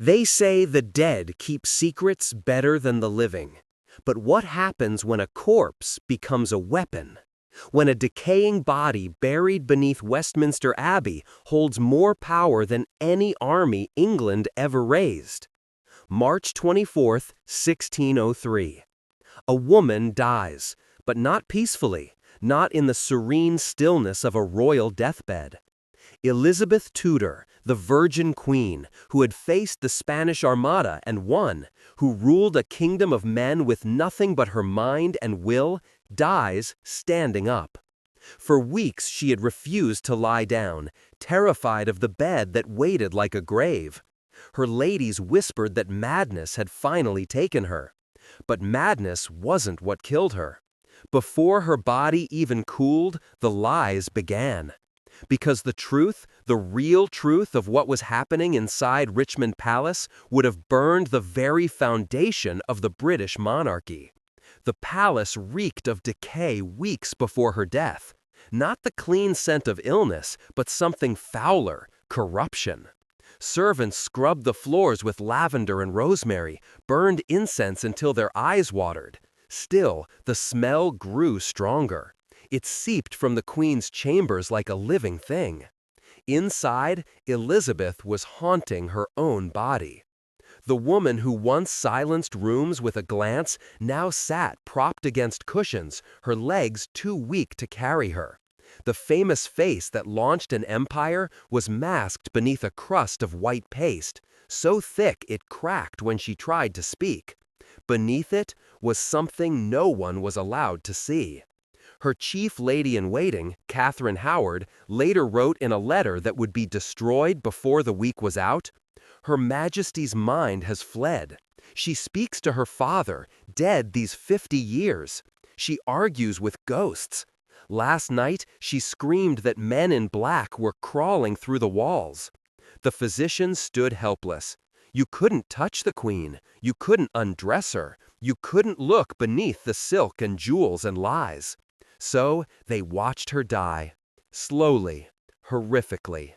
They say the dead keep secrets better than the living. But what happens when a corpse becomes a weapon? When a decaying body buried beneath Westminster Abbey holds more power than any army England ever raised? March 24, 1603. A woman dies, but not peacefully, not in the serene stillness of a royal deathbed. Elizabeth Tudor, the Virgin Queen, who had faced the Spanish Armada and won, who ruled a kingdom of men with nothing but her mind and will, dies standing up. For weeks she had refused to lie down, terrified of the bed that waited like a grave. Her ladies whispered that madness had finally taken her. But madness wasn't what killed her. Before her body even cooled, the lies began. Because the truth, the real truth of what was happening inside Richmond Palace would have burned the very foundation of the British monarchy. The palace reeked of decay weeks before her death. Not the clean scent of illness, but something fouler, corruption. Servants scrubbed the floors with lavender and rosemary, burned incense until their eyes watered. Still, the smell grew stronger. It seeped from the Queen's chambers like a living thing. Inside, Elizabeth was haunting her own body. The woman who once silenced rooms with a glance now sat propped against cushions, her legs too weak to carry her. The famous face that launched an empire was masked beneath a crust of white paste, so thick it cracked when she tried to speak. Beneath it was something no one was allowed to see. Her chief lady-in-waiting, Catherine Howard, later wrote in a letter that would be destroyed before the week was out, "Her Majesty's mind has fled. She speaks to her father, dead these 50 years. She argues with ghosts. Last night she screamed that men in black were crawling through the walls." The physicians stood helpless. You couldn't touch the Queen. You couldn't undress her. You couldn't look beneath the silk and jewels and lies. So they watched her die, slowly, horrifically.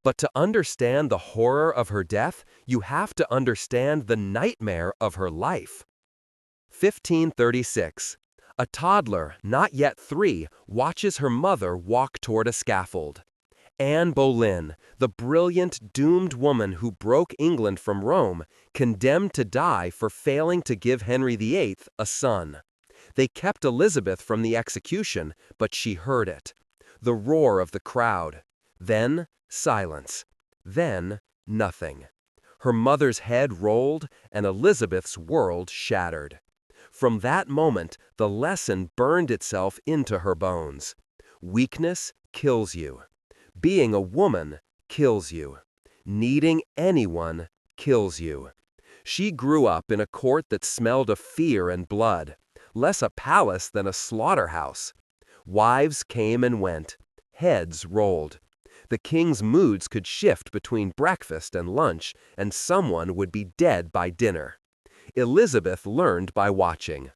But to understand the horror of her death, you have to understand the nightmare of her life. 1536. A toddler, not yet 3, watches her mother walk toward a scaffold. Anne Boleyn, the brilliant, doomed woman who broke England from Rome, condemned to die for failing to give Henry VIII a son. They kept Elizabeth from the execution, but she heard it. The roar of the crowd. Then, silence. Then, nothing. Her mother's head rolled, and Elizabeth's world shattered. From that moment, the lesson burned itself into her bones. Weakness kills you. Being a woman kills you. Needing anyone kills you. She grew up in a court that smelled of fear and blood. Less a palace than a slaughterhouse. Wives came and went. Heads rolled. The king's moods could shift between breakfast and lunch, and someone would be dead by dinner. Elizabeth learned by watching.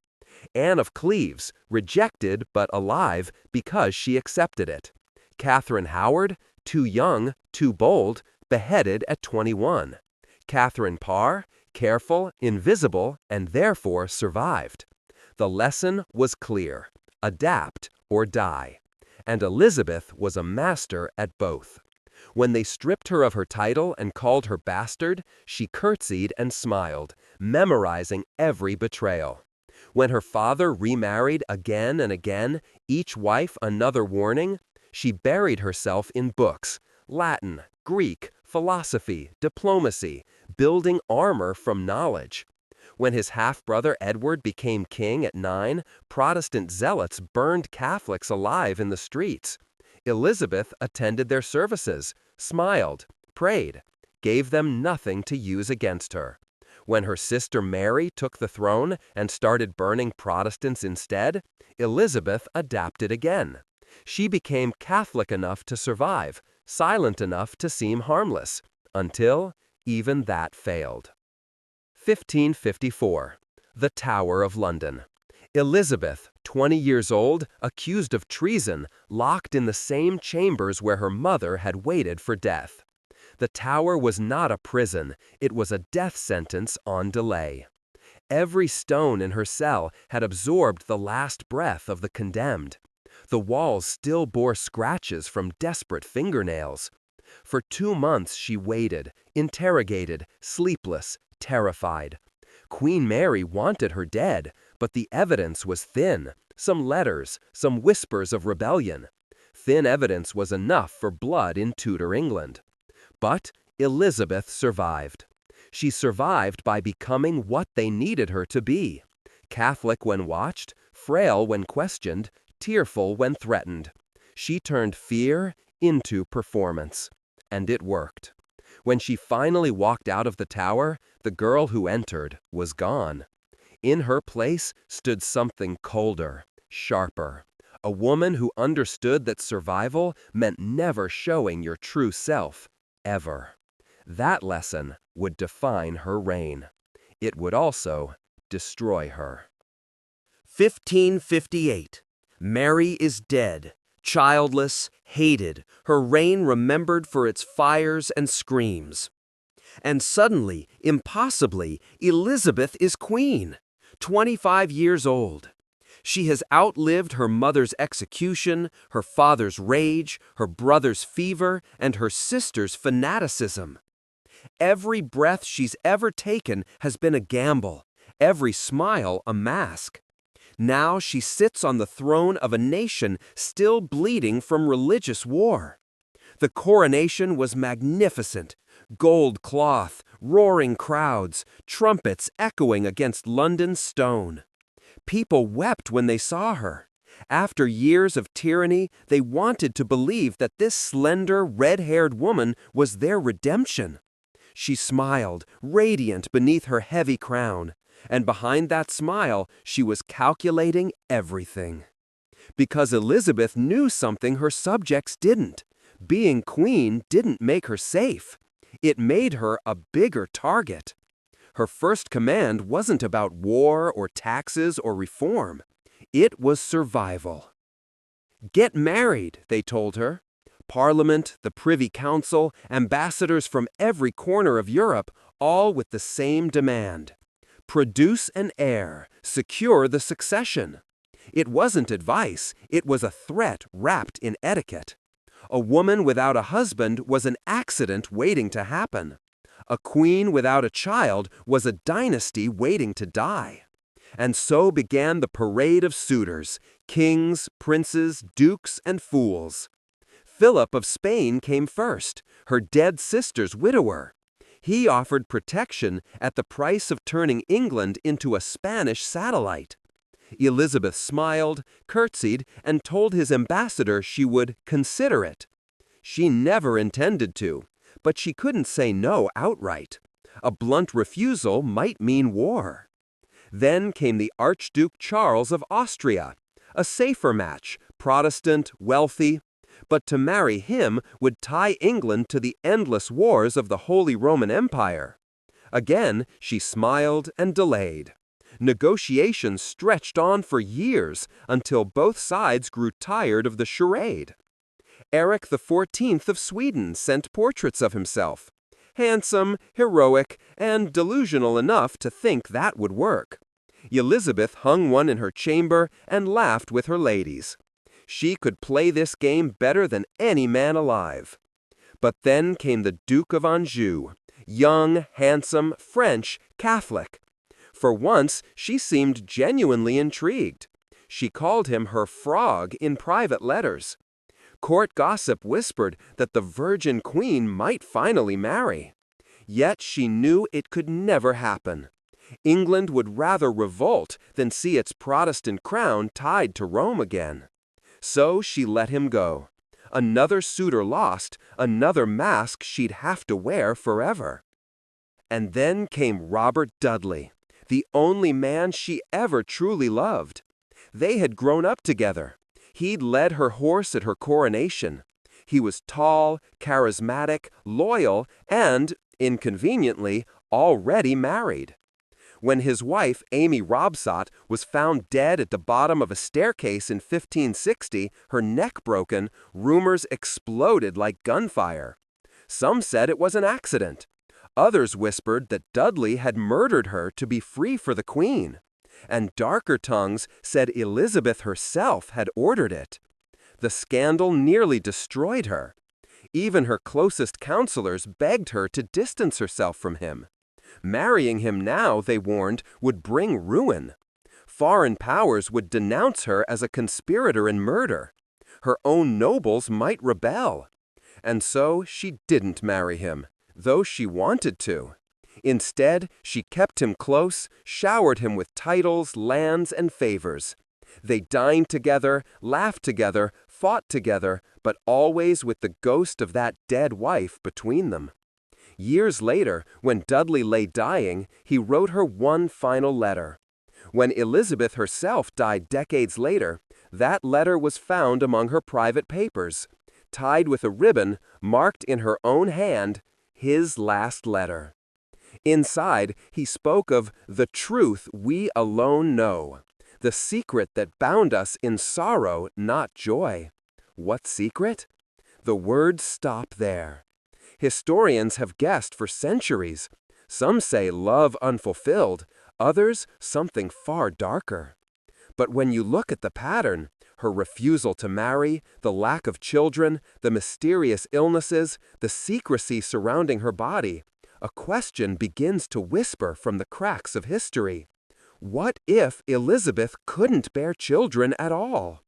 Anne of Cleves, rejected but alive because she accepted it. Catherine Howard, too young, too bold, beheaded at 21. Catherine Parr, careful, invisible, and therefore survived. The lesson was clear: adapt or die. And Elizabeth was a master at both. When they stripped her of her title and called her bastard, she curtsied and smiled, memorizing every betrayal. When her father remarried again and again, each wife another warning, she buried herself in books: Latin, Greek, philosophy, diplomacy, building armor from knowledge. When his half-brother Edward became king at 9, Protestant zealots burned Catholics alive in the streets. Elizabeth attended their services, smiled, prayed, gave them nothing to use against her. When her sister Mary took the throne and started burning Protestants instead, Elizabeth adapted again. She became Catholic enough to survive, silent enough to seem harmless, until even that failed. 1554. The Tower of London. Elizabeth, 20 years old, accused of treason, locked in the same chambers where her mother had waited for death. The Tower was not a prison, it was a death sentence on delay. Every stone in her cell had absorbed the last breath of the condemned. The walls still bore scratches from desperate fingernails. For 2 months she waited, interrogated, sleepless, terrified. Queen Mary wanted her dead, but the evidence was thin. Some letters, some whispers of rebellion. Thin evidence was enough for blood in Tudor England. But Elizabeth survived. She survived by becoming what they needed her to be. Catholic when watched, frail when questioned, tearful when threatened. She turned fear into performance. And it worked. When she finally walked out of the Tower, the girl who entered was gone. In her place stood something colder, sharper. A woman who understood that survival meant never showing your true self, ever. That lesson would define her reign. It would also destroy her. 1558. Mary is dead, childless, hated, her reign remembered for its fires and screams. And suddenly, impossibly, Elizabeth is queen, 25 years old. She has outlived her mother's execution, her father's rage, her brother's fever, and her sister's fanaticism. Every breath she's ever taken has been a gamble, every smile a mask. Now she sits on the throne of a nation still bleeding from religious war. The coronation was magnificent. Gold cloth, roaring crowds, trumpets echoing against London's stone. People wept when they saw her. After years of tyranny, they wanted to believe that this slender, red-haired woman was their redemption. She smiled, radiant beneath her heavy crown, and behind that smile, she was calculating everything. Because Elizabeth knew something her subjects didn't. Being queen didn't make her safe. It made her a bigger target. Her first command wasn't about war or taxes or reform. It was survival. Get married, they told her. Parliament, the Privy Council, ambassadors from every corner of Europe, all with the same demand. Produce an heir, secure the succession. It wasn't advice, it was a threat wrapped in etiquette. A woman without a husband was an accident waiting to happen. A queen without a child was a dynasty waiting to die. And so began the parade of suitors, kings, princes, dukes, and fools. Philip of Spain came first, her dead sister's widower. He offered protection at the price of turning England into a Spanish satellite. Elizabeth smiled, curtsied, and told his ambassador she would consider it. She never intended to, but she couldn't say no outright. A blunt refusal might mean war. Then came the Archduke Charles of Austria, a safer match, Protestant, wealthy, but to marry him would tie England to the endless wars of the Holy Roman Empire. Again, she smiled and delayed. Negotiations stretched on for years until both sides grew tired of the charade. Eric XIV of Sweden sent portraits of himself. Handsome, heroic, and delusional enough to think that would work. Elizabeth hung one in her chamber and laughed with her ladies. She could play this game better than any man alive. But then came the Duke of Anjou, young, handsome, French, Catholic. For once, she seemed genuinely intrigued. She called him her frog in private letters. Court gossip whispered that the Virgin Queen might finally marry. Yet she knew it could never happen. England would rather revolt than see its Protestant crown tied to Rome again. So she let him go. Another suitor lost, another mask she'd have to wear forever. And then came Robert Dudley, the only man she ever truly loved. They had grown up together. He'd led her horse at her coronation. He was tall, charismatic, loyal, and, inconveniently, already married. When his wife, Amy Robsart, was found dead at the bottom of a staircase in 1560, her neck broken, rumors exploded like gunfire. Some said it was an accident. Others whispered that Dudley had murdered her to be free for the Queen. And darker tongues said Elizabeth herself had ordered it. The scandal nearly destroyed her. Even her closest counselors begged her to distance herself from him. Marrying him now, they warned, would bring ruin. Foreign powers would denounce her as a conspirator in murder. Her own nobles might rebel. And so she didn't marry him, though she wanted to. Instead, she kept him close, showered him with titles, lands, and favors. They dined together, laughed together, fought together, but always with the ghost of that dead wife between them. Years later, when Dudley lay dying, he wrote her one final letter. When Elizabeth herself died decades later, that letter was found among her private papers, tied with a ribbon, marked in her own hand, his last letter. Inside, he spoke of the truth we alone know, the secret that bound us in sorrow, not joy. What secret? The words stop there. Historians have guessed for centuries. Some say love unfulfilled, others something far darker. But when you look at the pattern, her refusal to marry, the lack of children, the mysterious illnesses, the secrecy surrounding her body, a question begins to whisper from the cracks of history. What if Elizabeth couldn't bear children at all?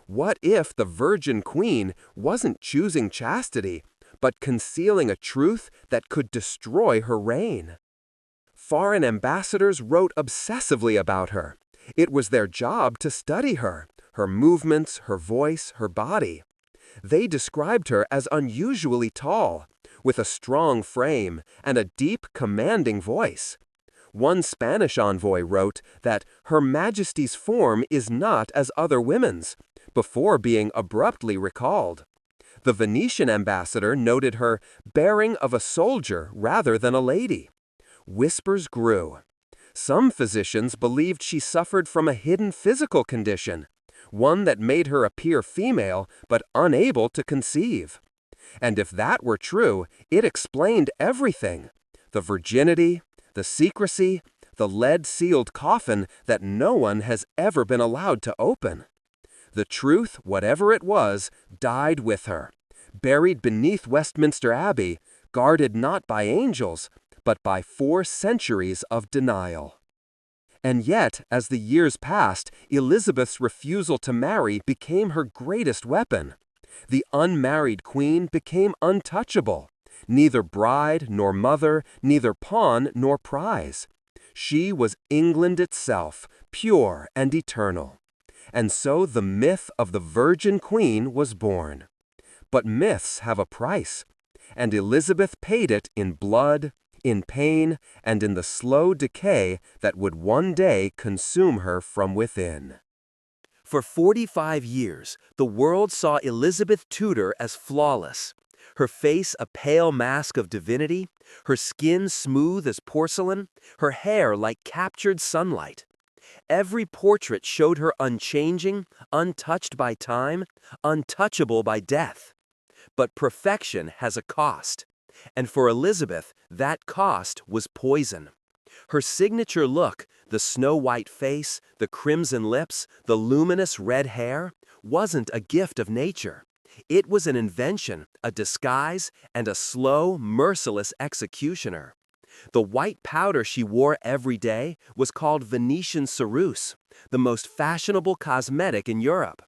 What if the Virgin Queen wasn't choosing chastity, but concealing a truth that could destroy her reign? Foreign ambassadors wrote obsessively about her. It was their job to study her movements, her voice, her body. They described her as unusually tall, with a strong frame and a deep, commanding voice. One Spanish envoy wrote that Her Majesty's form is not as other women's, before being abruptly recalled. The Venetian ambassador noted her bearing of a soldier rather than a lady. Whispers grew. Some physicians believed she suffered from a hidden physical condition, one that made her appear female but unable to conceive. And if that were true, it explained everything: the virginity, the secrecy, the lead-sealed coffin that no one has ever been allowed to open. The truth, whatever it was, died with her, buried beneath Westminster Abbey, guarded not by angels, but by 4 centuries of denial. And yet, as the years passed, Elizabeth's refusal to marry became her greatest weapon. The unmarried queen became untouchable, neither bride nor mother, neither pawn nor prize. She was England itself, pure and eternal. And so the myth of the Virgin Queen was born. But myths have a price, and Elizabeth paid it in blood, in pain, and in the slow decay that would one day consume her from within. For 45 years, the world saw Elizabeth Tudor as flawless. Her face a pale mask of divinity, her skin smooth as porcelain, her hair like captured sunlight. Every portrait showed her unchanging, untouched by time, untouchable by death. But perfection has a cost, and for Elizabeth, that cost was poison. Her signature look, the snow-white face, the crimson lips, the luminous red hair, wasn't a gift of nature. It was an invention, a disguise, and a slow, merciless executioner. The white powder she wore every day was called Venetian ceruse, the most fashionable cosmetic in Europe.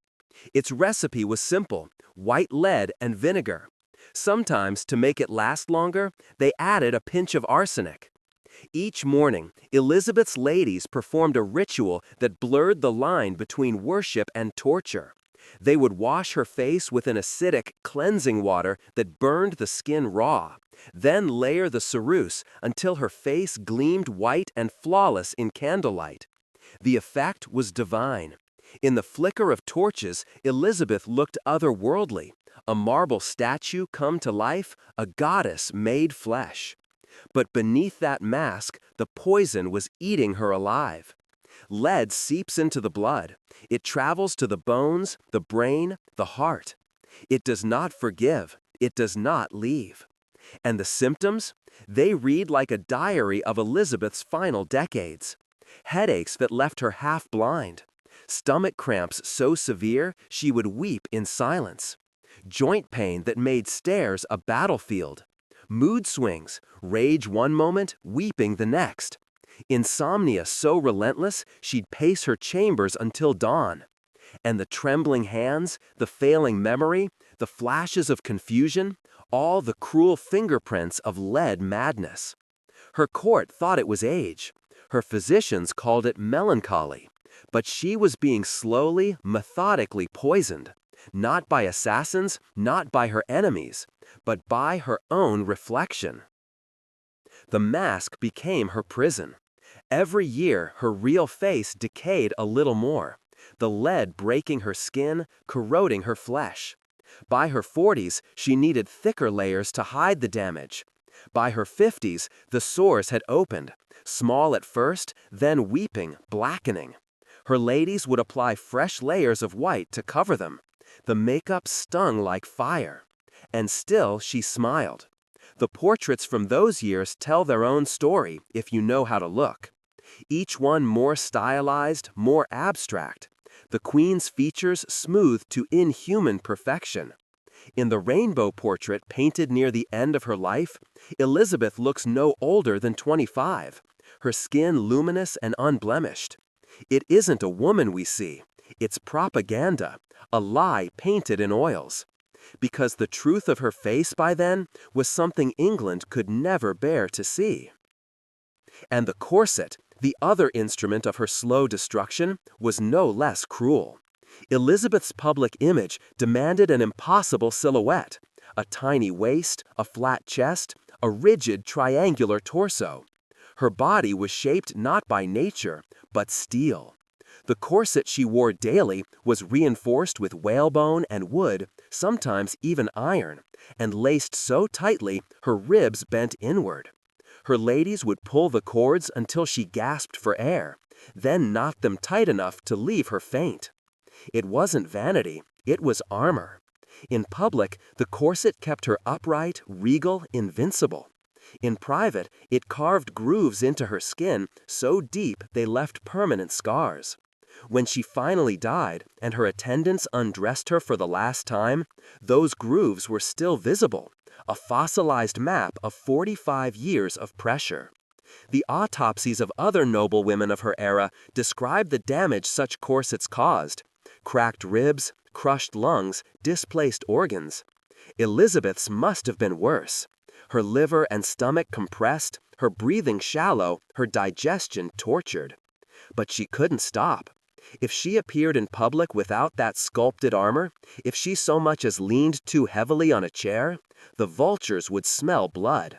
Its recipe was simple: white lead and vinegar. Sometimes, to make it last longer, they added a pinch of arsenic. Each morning, Elizabeth's ladies performed a ritual that blurred the line between worship and torture. They would wash her face with an acidic, cleansing water that burned the skin raw, then layer the ceruse until her face gleamed white and flawless in candlelight. The effect was divine. In the flicker of torches, Elizabeth looked otherworldly, a marble statue come to life, a goddess made flesh. But beneath that mask, the poison was eating her alive. Lead seeps into the blood. It travels to the bones, the brain, the heart. It does not forgive. It does not leave. And the symptoms? They read like a diary of Elizabeth's final decades. Headaches that left her half blind. Stomach cramps so severe she would weep in silence. Joint pain that made stairs a battlefield. Mood swings, rage one moment, weeping the next. Insomnia so relentless she'd pace her chambers until dawn. And the trembling hands, the failing memory, the flashes of confusion, all the cruel fingerprints of lead madness. Her court thought it was age. Her physicians called it melancholy. But she was being slowly, methodically poisoned. Not by assassins, not by her enemies, but by her own reflection. The mask became her prison. Every year, her real face decayed a little more, the lead breaking her skin, corroding her flesh. By her 40s, she needed thicker layers to hide the damage. By her 50s, the sores had opened, small at first, then weeping, blackening. Her ladies would apply fresh layers of white to cover them. The makeup stung like fire. And still she smiled. The portraits from those years tell their own story if you know how to look. Each one more stylized, more abstract. The Queen's features smoothed to inhuman perfection. In the rainbow portrait painted near the end of her life, Elizabeth looks no older than 25, her skin luminous and unblemished. It isn't a woman we see, it's propaganda, a lie painted in oils. Because the truth of her face by then was something England could never bear to see. And the corset, the other instrument of her slow destruction, was no less cruel. Elizabeth's public image demanded an impossible silhouette, a tiny waist, a flat chest, a rigid triangular torso. Her body was shaped not by nature, but steel. The corset she wore daily was reinforced with whalebone and wood, sometimes even iron, and laced so tightly her ribs bent inward. Her ladies would pull the cords until she gasped for air, then knot them tight enough to leave her faint. It wasn't vanity, it was armor. In public, the corset kept her upright, regal, invincible. In private, it carved grooves into her skin so deep they left permanent scars. When she finally died, and her attendants undressed her for the last time, those grooves were still visible, a fossilized map of 45 years of pressure. The autopsies of other noblewomen of her era describe the damage such corsets caused: cracked ribs, crushed lungs, displaced organs. Elizabeth's must have been worse. Her liver and stomach compressed, her breathing shallow, her digestion tortured. But she couldn't stop. If she appeared in public without that sculpted armor, if she so much as leaned too heavily on a chair, the vultures would smell blood.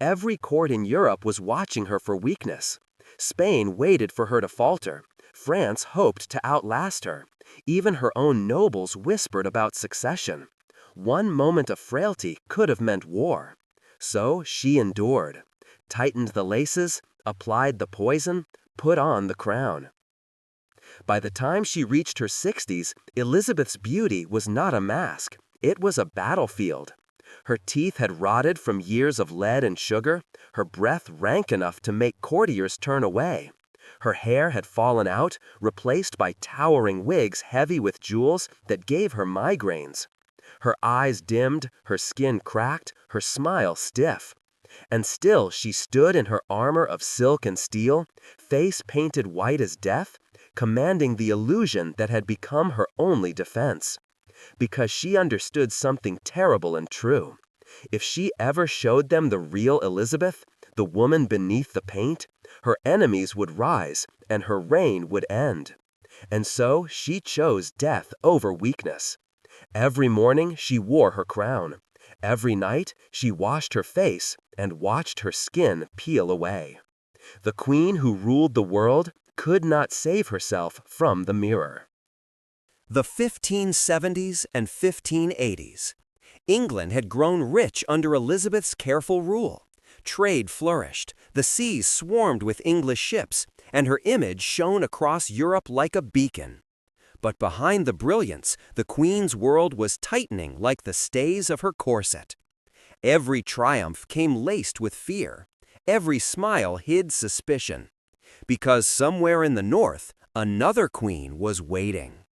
Every court in Europe was watching her for weakness. Spain waited for her to falter. France hoped to outlast her. Even her own nobles whispered about succession. One moment of frailty could have meant war. So she endured, tightened the laces, applied the poison, put on the crown. By the time she reached her 60s, Elizabeth's beauty was not a mask, it was a battlefield. Her teeth had rotted from years of lead and sugar, her breath rank enough to make courtiers turn away. Her hair had fallen out, replaced by towering wigs heavy with jewels that gave her migraines. Her eyes dimmed, her skin cracked, her smile stiff. And still she stood in her armor of silk and steel, face painted white as death, commanding the illusion that had become her only defense. Because she understood something terrible and true. If she ever showed them the real Elizabeth, the woman beneath the paint, her enemies would rise and her reign would end. And so she chose death over weakness. Every morning she wore her crown. Every night she washed her face and watched her skin peel away. The queen who ruled the world could not save herself from the mirror. The 1570s and 1580s. England had grown rich under Elizabeth's careful rule. Trade flourished, the seas swarmed with English ships, and her image shone across Europe like a beacon. But behind the brilliance, the Queen's world was tightening like the stays of her corset. Every triumph came laced with fear. Every smile hid suspicion. Because somewhere in the north, another queen was waiting.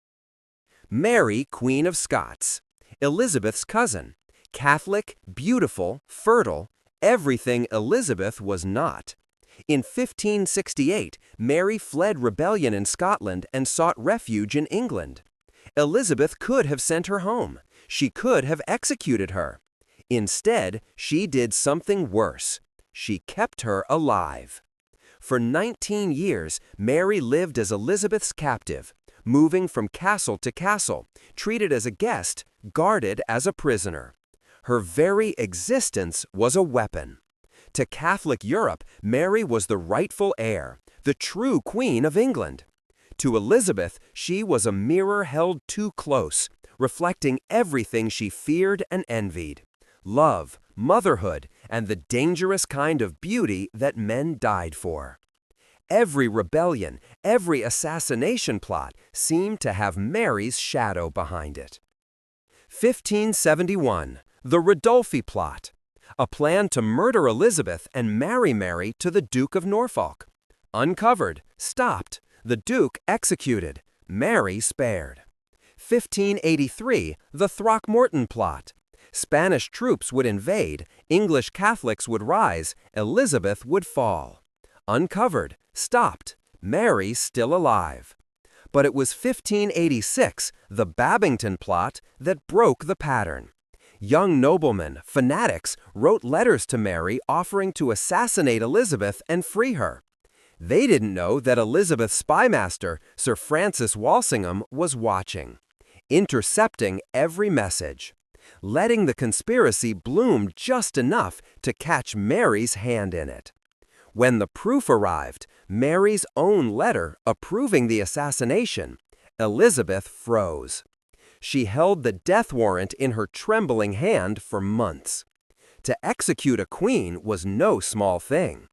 Mary, Queen of Scots, Elizabeth's cousin, Catholic, beautiful, fertile, everything Elizabeth was not. In 1568, Mary fled rebellion in Scotland and sought refuge in England. Elizabeth could have sent her home. She could have executed her. Instead, she did something worse. She kept her alive. For 19 years, Mary lived as Elizabeth's captive, moving from castle to castle, treated as a guest, guarded as a prisoner. Her very existence was a weapon. To Catholic Europe, Mary was the rightful heir, the true Queen of England. To Elizabeth, she was a mirror held too close, reflecting everything she feared and envied: love, motherhood, and the dangerous kind of beauty that men died for. Every rebellion, every assassination plot seemed to have Mary's shadow behind it. 1571, the Ridolfi Plot, a plan to murder Elizabeth and marry Mary to the Duke of Norfolk. Uncovered, stopped, the Duke executed, Mary spared. 1583, the Throckmorton Plot. Spanish troops would invade, English Catholics would rise, Elizabeth would fall. Uncovered, stopped, Mary still alive. But it was 1586, the Babington Plot, that broke the pattern. Young noblemen, fanatics, wrote letters to Mary offering to assassinate Elizabeth and free her. They didn't know that Elizabeth's spymaster, Sir Francis Walsingham, was watching, intercepting every message, letting the conspiracy bloom just enough to catch Mary's hand in it. When the proof arrived, Mary's own letter approving the assassination, Elizabeth froze. She held the death warrant in her trembling hand for months. To execute a queen was no small thing.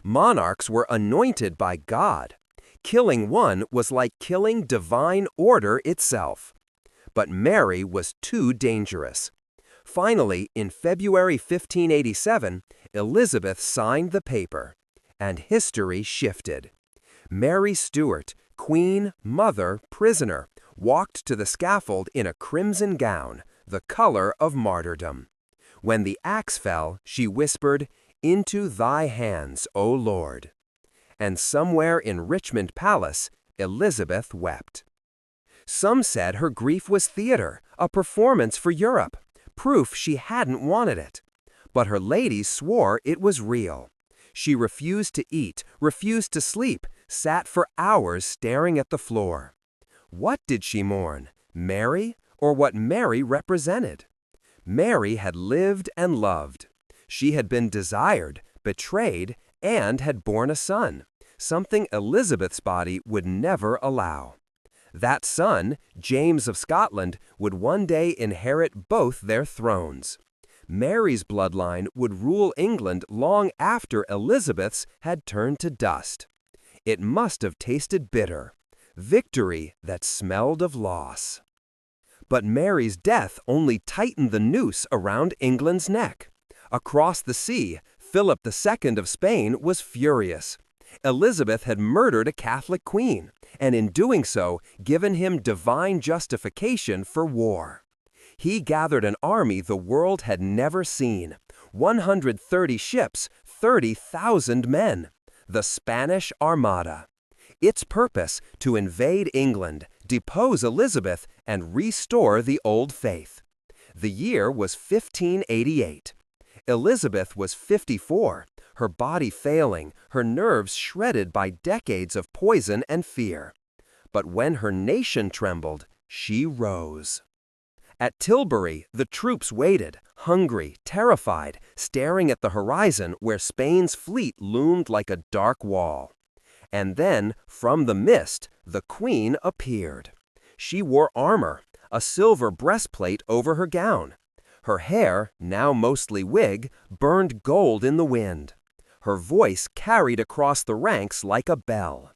Monarchs were anointed by God. Killing one was like killing divine order itself. But Mary was too dangerous. Finally, in February 1587, Elizabeth signed the paper, and history shifted. Mary Stuart, queen, mother, prisoner, walked to the scaffold in a crimson gown, the color of martyrdom. When the axe fell, she whispered, "Into thy hands, O Lord." And somewhere in Richmond Palace, Elizabeth wept. Some said her grief was theater, a performance for Europe, proof she hadn't wanted it. But her ladies swore it was real. She refused to eat, refused to sleep, sat for hours staring at the floor. What did she mourn, Mary, or what Mary represented? Mary had lived and loved. She had been desired, betrayed, and had borne a son, something Elizabeth's body would never allow. That son, James of Scotland, would one day inherit both their thrones. Mary's bloodline would rule England long after Elizabeth's had turned to dust. It must have tasted bitter. Victory that smelled of loss. But Mary's death only tightened the noose around England's neck. Across the sea, Philip II of Spain was furious. Elizabeth had murdered a Catholic queen, and in doing so, given him divine justification for war. He gathered an army the world had never seen, 130 ships, 30,000 men, the Spanish Armada. Its purpose, to invade England, depose Elizabeth, and restore the old faith. The year was 1588. Elizabeth was 54, her body failing, her nerves shredded by decades of poison and fear. But when her nation trembled, she rose. At Tilbury, the troops waited, hungry, terrified, staring at the horizon where Spain's fleet loomed like a dark wall. And then, from the mist, the Queen appeared. She wore armor, a silver breastplate over her gown. Her hair, now mostly wig, burned gold in the wind. Her voice carried across the ranks like a bell.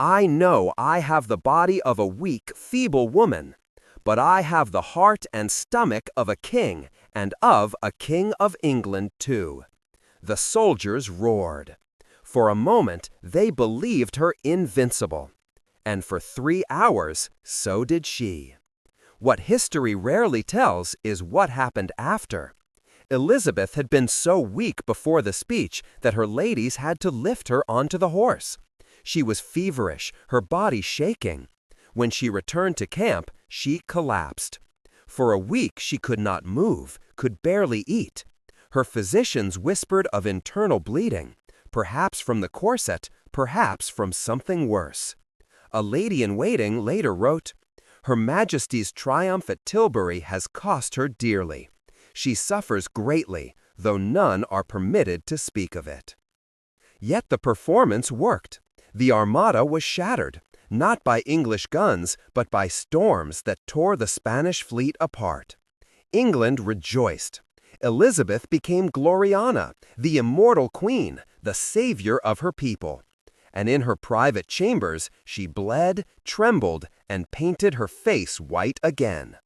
"I know I have the body of a weak, feeble woman, but I have the heart and stomach of a king and of a King of England too. The soldiers roared. For a moment, they believed her invincible. And for 3 hours, so did she. What history rarely tells is what happened after. Elizabeth had been so weak before the speech that her ladies had to lift her onto the horse. She was feverish, her body shaking. When she returned to camp, she collapsed. For a week she could not move, could barely eat. Her physicians whispered of internal bleeding, perhaps from the corset, perhaps from something worse. A lady-in-waiting later wrote, "Her Majesty's triumph at Tilbury has cost her dearly. She suffers greatly, though none are permitted to speak of it." Yet the performance worked. The Armada was shattered, not by English guns, but by storms that tore the Spanish fleet apart. England rejoiced. Elizabeth became Gloriana, the immortal queen, the savior of her people. And in her private chambers, she bled, trembled, and painted her face white again.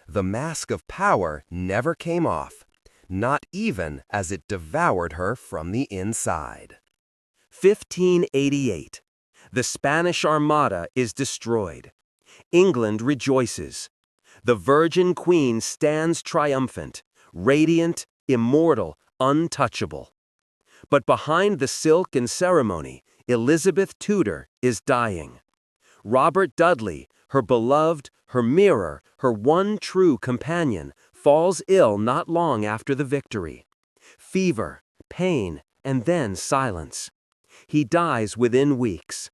The mask of power never came off, not even as it devoured her from the inside. 1588. The Spanish Armada is destroyed. England rejoices. The Virgin Queen stands triumphant, radiant, immortal, untouchable. But behind the silk and ceremony, Elizabeth Tudor is dying. Robert Dudley, her beloved, her mirror, her one true companion, falls ill not long after the victory. Fever, pain, and then silence. He dies within weeks.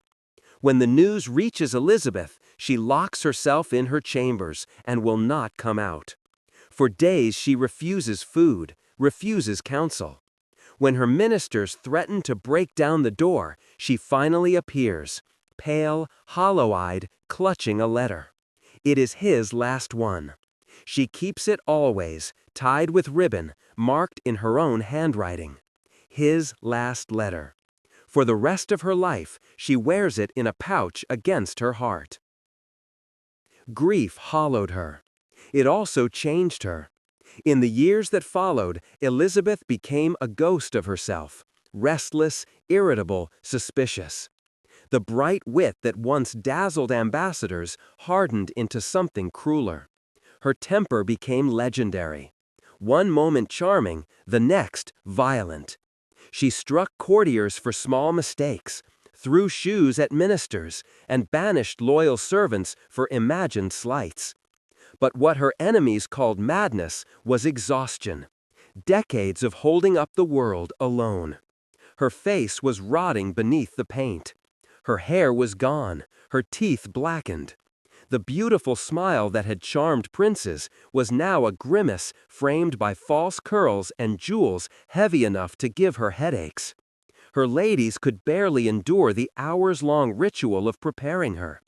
When the news reaches Elizabeth, she locks herself in her chambers and will not come out. For days she refuses food, refuses counsel. When her ministers threaten to break down the door, she finally appears, pale, hollow-eyed, clutching a letter. It is his last one. She keeps it always, tied with ribbon, marked in her own handwriting. His last letter. For the rest of her life, she wears it in a pouch against her heart. Grief hollowed her. It also changed her. In the years that followed, Elizabeth became a ghost of herself, restless, irritable, suspicious. The bright wit that once dazzled ambassadors hardened into something crueler. Her temper became legendary. One moment charming, the next violent. She struck courtiers for small mistakes, threw shoes at ministers, and banished loyal servants for imagined slights. But what her enemies called madness was exhaustion. Decades of holding up the world alone. Her face was rotting beneath the paint. Her hair was gone, her teeth blackened. The beautiful smile that had charmed princes was now a grimace framed by false curls and jewels heavy enough to give her headaches. Her ladies could barely endure the hours-long ritual of preparing her.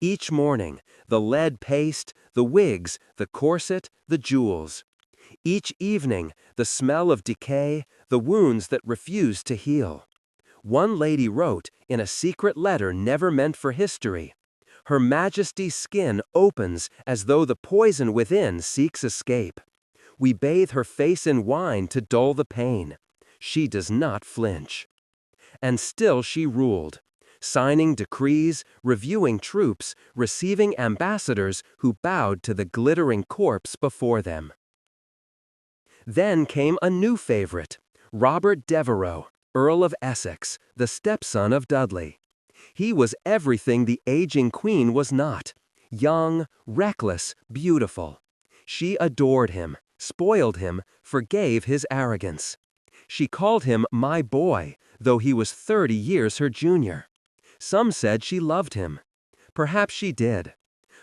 Each morning, the lead paste, the wigs, the corset, the jewels. Each evening, the smell of decay, the wounds that refused to heal. One lady wrote, in a secret letter never meant for history, "Her Majesty's skin opens as though the poison within seeks escape. We bathe her face in wine to dull the pain. She does not flinch." And still she ruled, signing decrees, reviewing troops, receiving ambassadors who bowed to the glittering corpse before them. Then came a new favorite, Robert Devereux, Earl of Essex, the stepson of Dudley. He was everything the aging queen was not: young, reckless, beautiful. She adored him, spoiled him, forgave his arrogance. She called him "my boy," though he was 30 years her junior. Some said she loved him. Perhaps she did.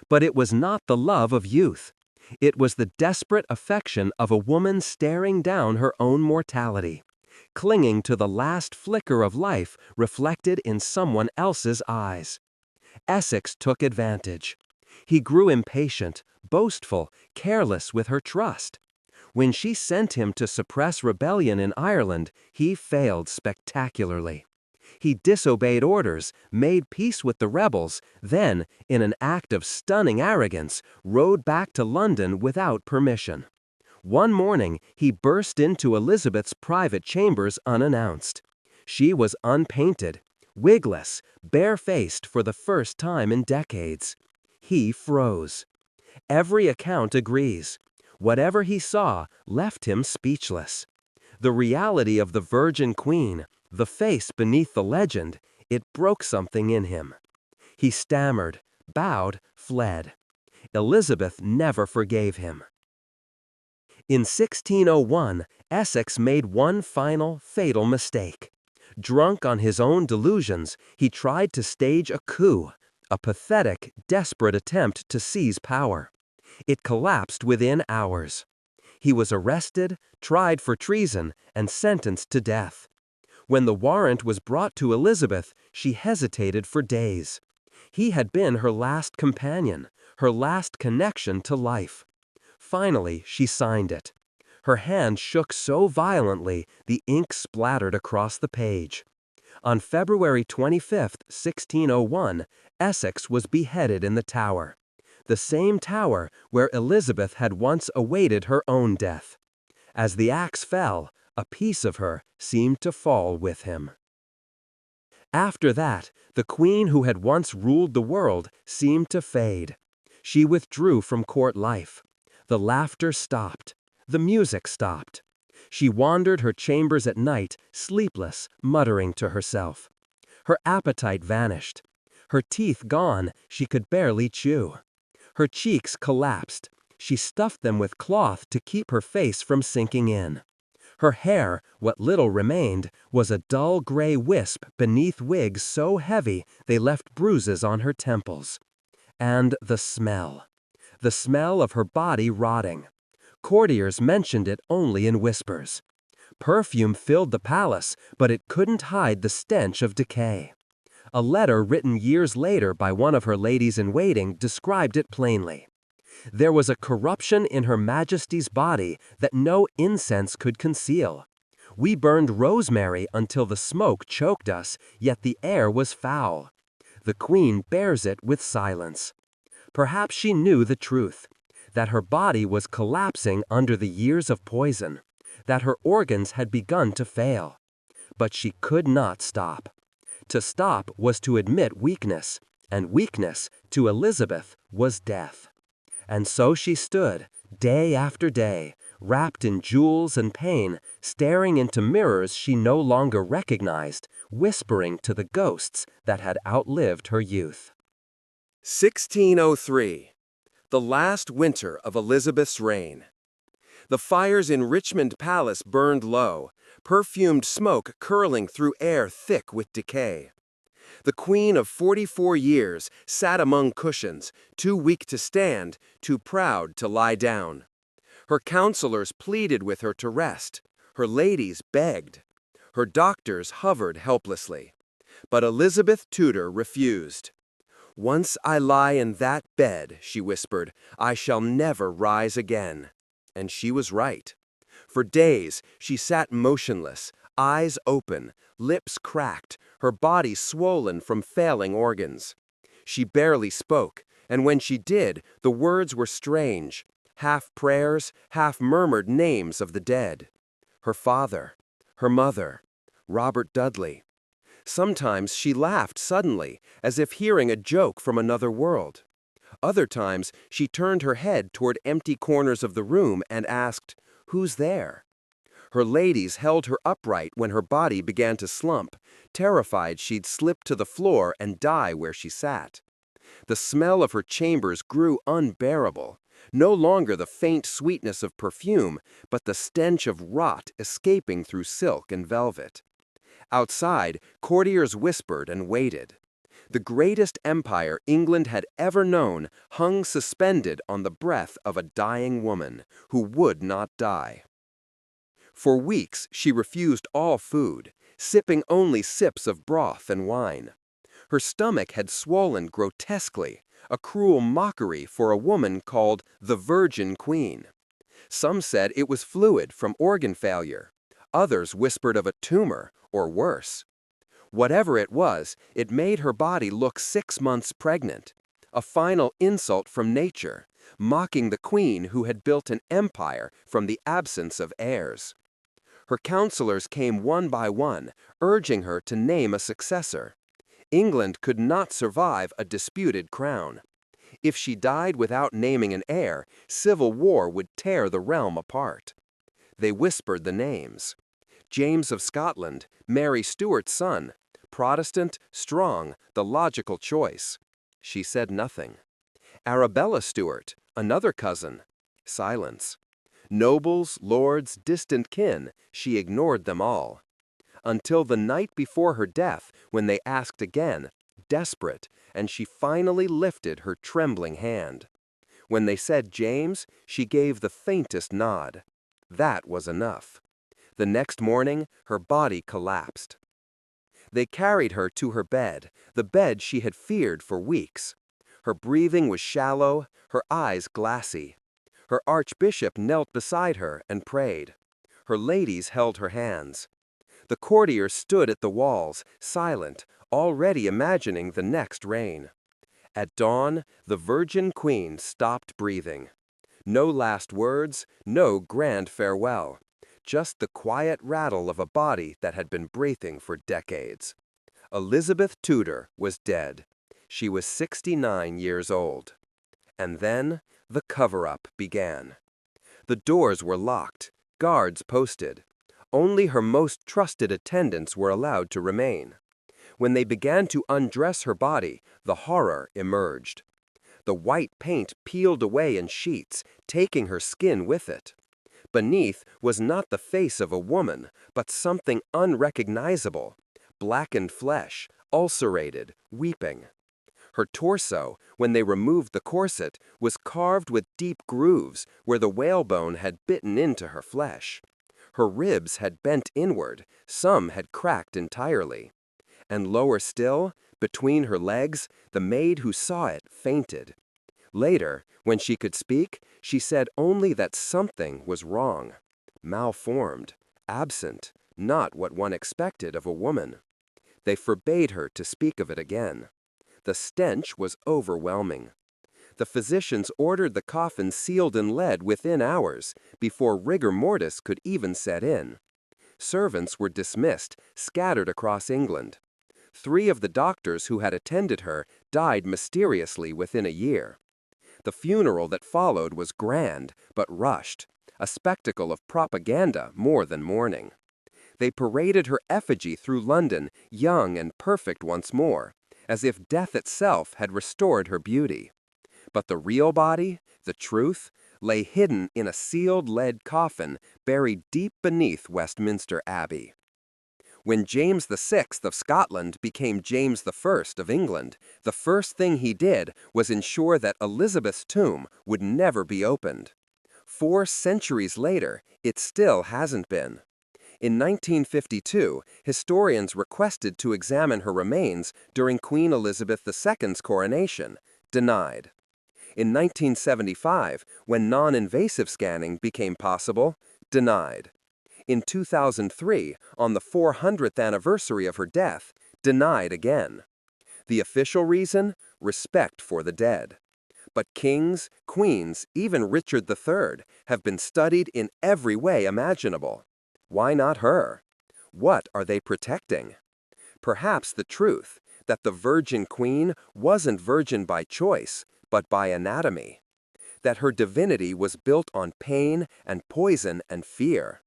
But it was not the love of youth. It was the desperate affection of a woman staring down her own mortality, clinging to the last flicker of life reflected in someone else's eyes. Essex took advantage. He grew impatient, boastful, careless with her trust. When she sent him to suppress rebellion in Ireland, he failed spectacularly. He disobeyed orders, made peace with the rebels, then, in an act of stunning arrogance, rode back to London without permission. One morning, he burst into Elizabeth's private chambers unannounced. She was unpainted, wigless, barefaced for the first time in decades. He froze. Every account agrees. Whatever he saw left him speechless. The reality of the Virgin Queen, the face beneath the legend, it broke something in him. He stammered, bowed, fled. Elizabeth never forgave him. In 1601, Essex made one final, fatal mistake. Drunk on his own delusions, he tried to stage a coup, a pathetic, desperate attempt to seize power. It collapsed within hours. He was arrested, tried for treason, and sentenced to death. When the warrant was brought to Elizabeth, she hesitated for days. He had been her last companion, her last connection to life. Finally, she signed it. Her hand shook so violently the ink splattered across the page. On February 25, 1601, Essex was beheaded in the Tower. The same tower where Elizabeth had once awaited her own death. As the axe fell, a piece of her seemed to fall with him. After that, the queen who had once ruled the world seemed to fade. She withdrew from court life. The laughter stopped. The music stopped. She wandered her chambers at night, sleepless, muttering to herself. Her appetite vanished. Her teeth gone, she could barely chew. Her cheeks collapsed. She stuffed them with cloth to keep her face from sinking in. Her hair, what little remained, was a dull gray wisp beneath wigs so heavy they left bruises on her temples. And the smell of her body rotting. Courtiers mentioned it only in whispers. Perfume filled the palace, but it couldn't hide the stench of decay. A letter written years later by one of her ladies-in-waiting described it plainly. There was a corruption in Her Majesty's body that no incense could conceal. We burned rosemary until the smoke choked us, yet the air was foul. The Queen bears it with silence. Perhaps she knew the truth, that her body was collapsing under the years of poison, that her organs had begun to fail. But she could not stop. To stop was to admit weakness, and weakness, to Elizabeth, was death. And so she stood, day after day, wrapped in jewels and pain, staring into mirrors she no longer recognized, whispering to the ghosts that had outlived her youth. 1603. The last winter of Elizabeth's reign. The fires in Richmond Palace burned low, perfumed smoke curling through air thick with decay. The Queen of 44 years sat among cushions, too weak to stand, too proud to lie down. Her counselors pleaded with her to rest. Her ladies begged. Her doctors hovered helplessly. But Elizabeth Tudor refused. "Once I lie in that bed," she whispered, "I shall never rise again." And she was right. For days, she sat motionless, eyes open, lips cracked, her body swollen from failing organs. She barely spoke, and when she did, the words were strange, half prayers, half murmured names of the dead. Her father, her mother, Robert Dudley. Sometimes she laughed suddenly, as if hearing a joke from another world. Other times, she turned her head toward empty corners of the room and asked, "Who's there?" Her ladies held her upright when her body began to slump, terrified she'd slip to the floor and die where she sat. The smell of her chambers grew unbearable, no longer the faint sweetness of perfume, but the stench of rot escaping through silk and velvet. Outside, courtiers whispered and waited. The greatest empire England had ever known hung suspended on the breath of a dying woman who would not die. For weeks, she refused all food, sipping only sips of broth and wine. Her stomach had swollen grotesquely, a cruel mockery for a woman called the Virgin Queen. Some said it was fluid from organ failure. Others whispered of a tumor, or worse. Whatever it was, it made her body look 6 months pregnant. a final insult from nature, mocking the queen who had built an empire from the absence of heirs. Her counselors came one by one, urging her to name a successor. England could not survive a disputed crown. If she died without naming an heir, civil war would tear the realm apart. They whispered the names. James of Scotland, Mary Stuart's son, Protestant, strong, the logical choice. She said nothing. Arabella Stuart, another cousin. Silence. Nobles, lords, distant kin, she ignored them all. Until the night before her death, when they asked again, desperate, and she finally lifted her trembling hand. When they said James, she gave the faintest nod. That was enough. The next morning, her body collapsed. They carried her to her bed, the bed she had feared for weeks. Her breathing was shallow, her eyes glassy. Her archbishop knelt beside her and prayed. Her ladies held her hands. The courtiers stood at the walls, silent, already imagining the next reign. At dawn, the Virgin Queen stopped breathing. No last words, no grand farewell. Just the quiet rattle of a body that had been breathing for decades. Elizabeth Tudor was dead. She was 69 years old. And then the cover-up began. The doors were locked, guards posted. Only her most trusted attendants were allowed to remain. When they began to undress her body, the horror emerged. The white paint peeled away in sheets, taking her skin with it. Beneath was not the face of a woman, but something unrecognizable. Blackened flesh, ulcerated, weeping. Her torso, when they removed the corset, was carved with deep grooves where the whalebone had bitten into her flesh. Her ribs had bent inward, some had cracked entirely. And lower still, between her legs, the maid who saw it fainted. Later, when she could speak, she said only that something was wrong. Malformed, absent, not what one expected of a woman. They forbade her to speak of it again. The stench was overwhelming. The physicians ordered the coffin sealed in lead within hours, before rigor mortis could even set in. Servants were dismissed, scattered across England. 3 of the doctors who had attended her died mysteriously within a year. The funeral that followed was grand, but rushed, a spectacle of propaganda more than mourning. They paraded her effigy through London, young and perfect once more, as if death itself had restored her beauty. But the real body, the truth, lay hidden in a sealed lead coffin buried deep beneath Westminster Abbey. When James VI of Scotland became James I of England, the first thing he did was ensure that Elizabeth's tomb would never be opened. 4 centuries later, it still hasn't been. In 1952, historians requested to examine her remains during Queen Elizabeth II's coronation, denied. In 1975, when non-invasive scanning became possible, denied. In 2003, on the 400th anniversary of her death, denied again. The official reason? Respect for the dead. But kings, queens, even Richard III, have been studied in every way imaginable. Why not her? What are they protecting? Perhaps the truth, that the Virgin Queen wasn't virgin by choice, but by anatomy. That her divinity was built on pain and poison and fear.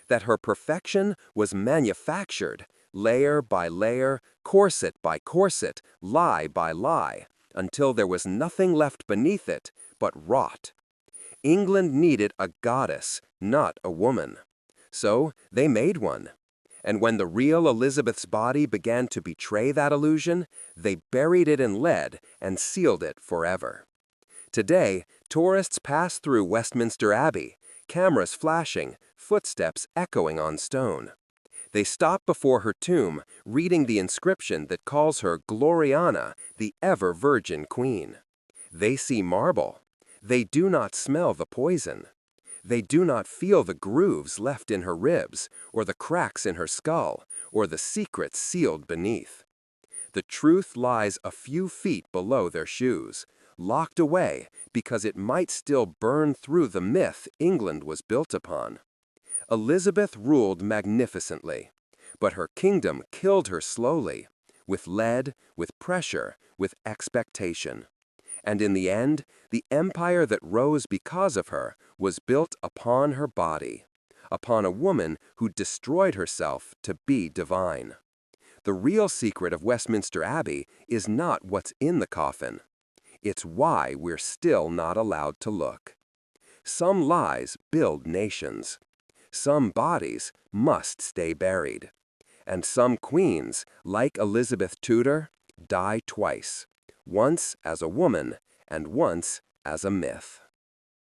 That her perfection was manufactured, layer by layer, corset by corset, lie by lie, until there was nothing left beneath it but rot. England needed a goddess, not a woman. So they made one. And when the real Elizabeth's body began to betray that illusion, they buried it in lead and sealed it forever. Today, tourists pass through Westminster Abbey, cameras flashing, footsteps echoing on stone. They stop before her tomb, reading the inscription that calls her Gloriana, the ever-Virgin Queen. They see marble. They do not smell the poison. They do not feel the grooves left in her ribs, or the cracks in her skull, or the secrets sealed beneath. The truth lies a few feet below their shoes, locked away because it might still burn through the myth England was built upon. Elizabeth ruled magnificently, but her kingdom killed her slowly, with lead, with pressure, with expectation. And in the end, the empire that rose because of her was built upon her body, upon a woman who destroyed herself to be divine. The real secret of Westminster Abbey is not what's in the coffin. It's why we're still not allowed to look. Some lies build nations. Some bodies must stay buried. And some queens, like Elizabeth Tudor, die twice, once as a woman and once as a myth.